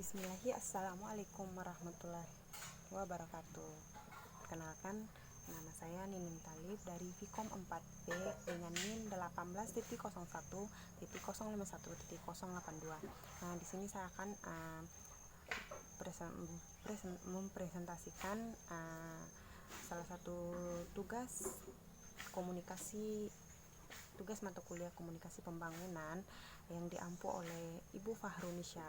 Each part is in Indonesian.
Assalamualaikum warahmatullahi wabarakatuh. Perkenalkan, nama saya Nining Talib dari Vkom 4B dengan NIM 18.01.051.082. Di sini saya akan mempresentasikan salah satu tugas mata kuliah komunikasi pembangunan yang diampu oleh Ibu Fahrunisha.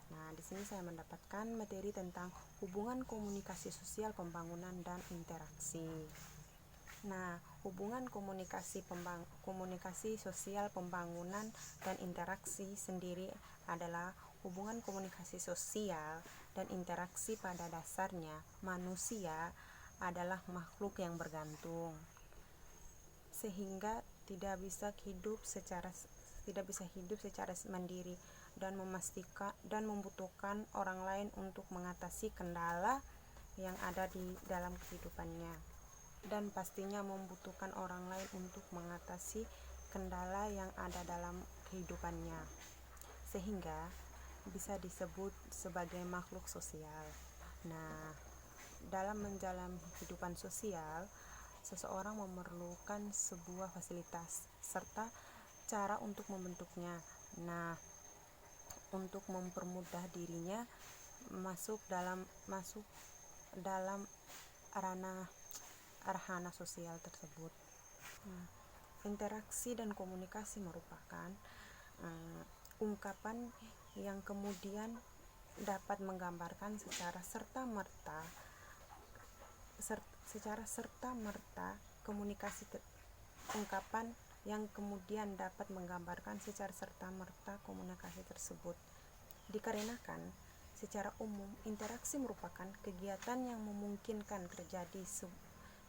Di sini saya mendapatkan materi tentang hubungan komunikasi sosial pembangunan dan interaksi. Hubungan komunikasi sosial pembangunan dan interaksi sendiri adalah hubungan komunikasi sosial dan interaksi. Pada dasarnya manusia adalah makhluk yang bergantung, sehingga tidak bisa hidup secara mandiri dan membutuhkan orang lain untuk mengatasi kendala yang ada di dalam kehidupannya, dan pastinya membutuhkan orang lain untuk mengatasi kendala yang ada dalam kehidupannya, sehingga bisa disebut sebagai makhluk sosial. Dalam menjalani kehidupan sosial, seseorang memerlukan sebuah fasilitas serta cara untuk membentuknya. Untuk mempermudah dirinya masuk dalam ranah sosial tersebut. Interaksi dan komunikasi merupakan ungkapan yang kemudian dapat menggambarkan secara serta-merta ungkapan yang kemudian dapat menggambarkan secara serta-merta komunikasi tersebut. Dikarenakan secara umum interaksi merupakan kegiatan yang memungkinkan terjadi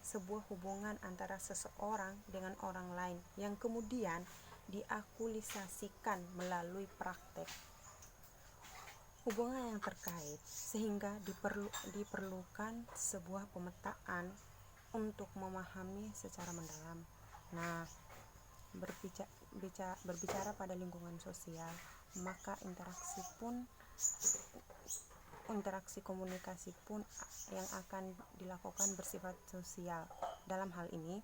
sebuah hubungan antara seseorang dengan orang lain yang kemudian diaktualisasikan melalui praktek hubungan yang terkait, sehingga diperlukan sebuah pemetaan untuk memahami secara mendalam. Berbicara pada lingkungan sosial, maka interaksi komunikasi pun yang akan dilakukan bersifat sosial. Dalam hal ini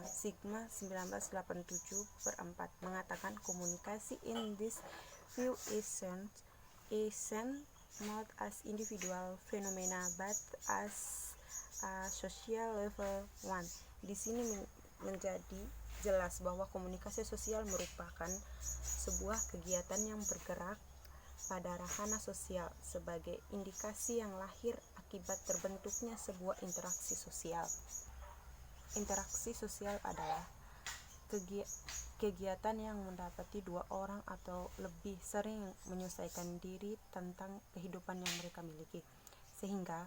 Sigma 1987/4 mengatakan communication in this view is not as individual phenomena but as a social level one. Di sini menjadi jelas bahwa komunikasi sosial merupakan sebuah kegiatan yang bergerak pada ranah sosial sebagai indikasi yang lahir akibat terbentuknya sebuah interaksi sosial. Interaksi sosial adalah kegiatan yang mendapati dua orang atau lebih sering menyesuaikan diri tentang kehidupan yang mereka miliki, sehingga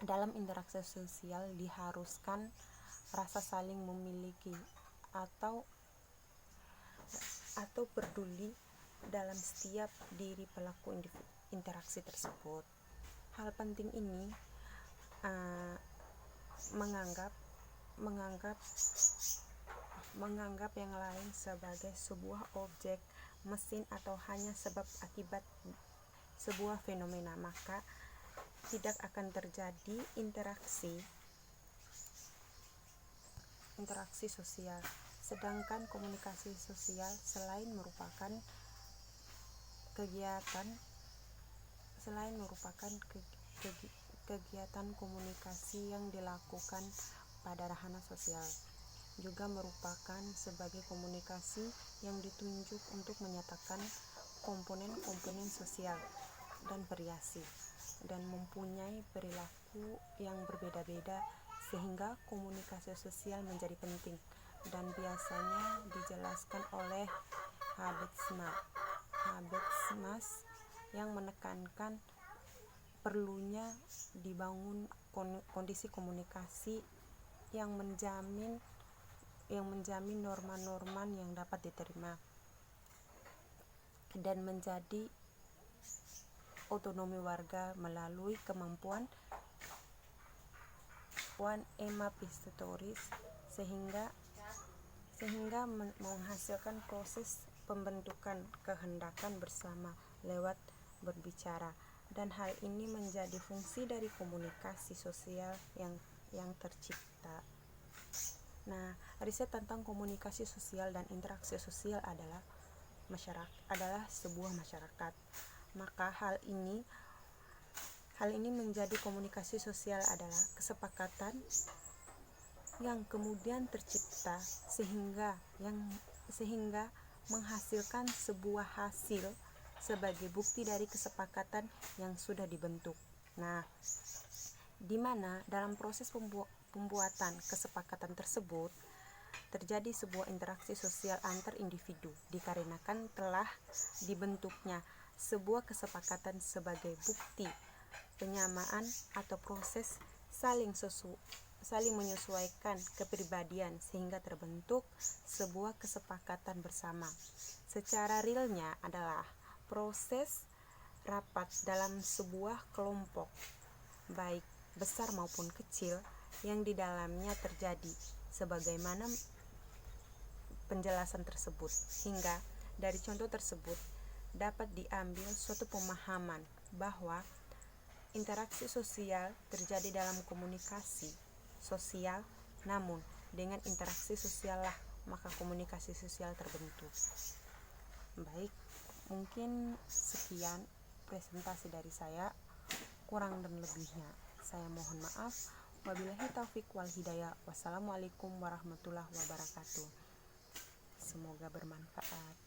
dalam interaksi sosial diharuskan rasa saling memiliki atau peduli dalam setiap diri pelaku interaksi tersebut. Hal penting ini menganggap yang lain sebagai sebuah objek, mesin, atau hanya sebab akibat sebuah fenomena, maka tidak akan terjadi interaksi sosial. Sedangkan komunikasi sosial selain merupakan kegiatan komunikasi yang dilakukan pada ranah sosial, juga merupakan sebagai komunikasi yang ditunjuk untuk menyatakan komponen-komponen sosial dan variasi, dan mempunyai perilaku yang berbeda-beda, sehingga komunikasi sosial menjadi penting dan biasanya dijelaskan oleh Habermas yang menekankan perlunya dibangun kondisi komunikasi yang menjamin norma-norma yang dapat diterima dan menjadi otonomi warga melalui kemampuan emansipatoris, sehingga sehingga menghasilkan proses pembentukan kehendakan bersama lewat berbicara, dan hal ini menjadi fungsi dari komunikasi sosial yang tercipta. Nah, riset tentang komunikasi sosial dan interaksi sosial adalah sebuah masyarakat. Maka hal ini menjadi komunikasi sosial adalah kesepakatan yang kemudian tercipta sehingga menghasilkan sebuah hasil sebagai bukti dari kesepakatan yang sudah dibentuk. Nah, di mana dalam proses pembuatan kesepakatan tersebut terjadi sebuah interaksi sosial antar individu dikarenakan telah dibentuknya sebuah kesepakatan sebagai bukti penyamaan atau proses saling menyesuaikan kepribadian sehingga terbentuk sebuah kesepakatan bersama. Secara realnya adalah proses rapat dalam sebuah kelompok, baik besar maupun kecil, yang di dalamnya terjadi sebagaimana penjelasan tersebut, hingga dari contoh tersebut dapat diambil suatu pemahaman bahwa interaksi sosial terjadi dalam komunikasi sosial, namun dengan interaksi sosial lah maka komunikasi sosial terbentuk. Baik, mungkin sekian presentasi dari saya, kurang dan lebihnya saya mohon maaf. Wabillahi taufik wal hidayah. Wassalamualaikum warahmatullahi wabarakatuh. Semoga bermanfaat.